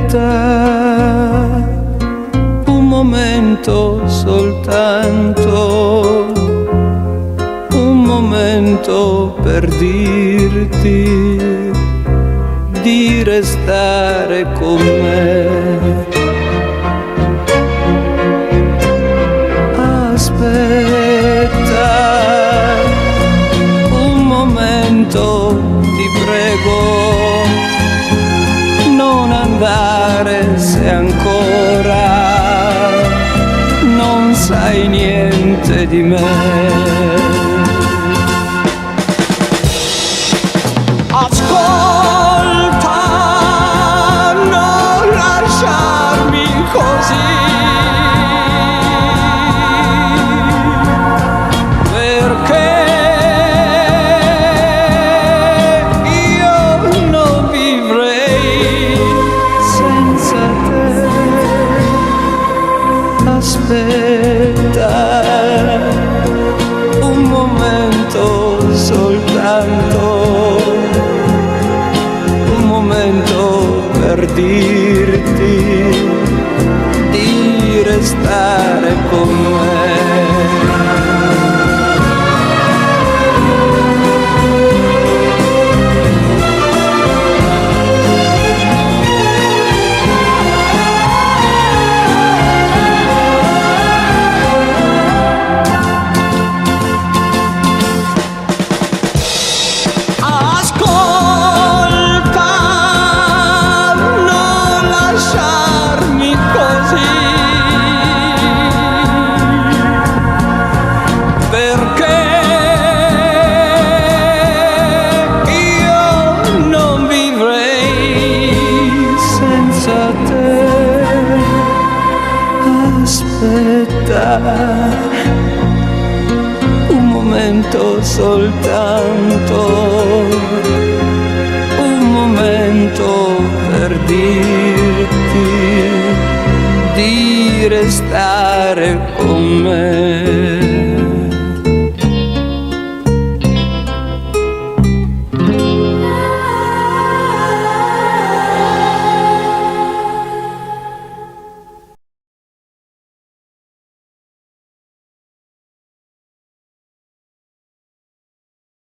Aspetta un momento soltanto, un momento per dirti di restare con me. Aspetta un momento, ti prego, non andare se ancora non sai niente di me. Ascolta, non lasciarmi così, perché io non vivrei senza te. Aspetta un momento soltanto, un momento per dirti di restare con me. Aspetta un momento soltanto, un momento per dirti di restare con me.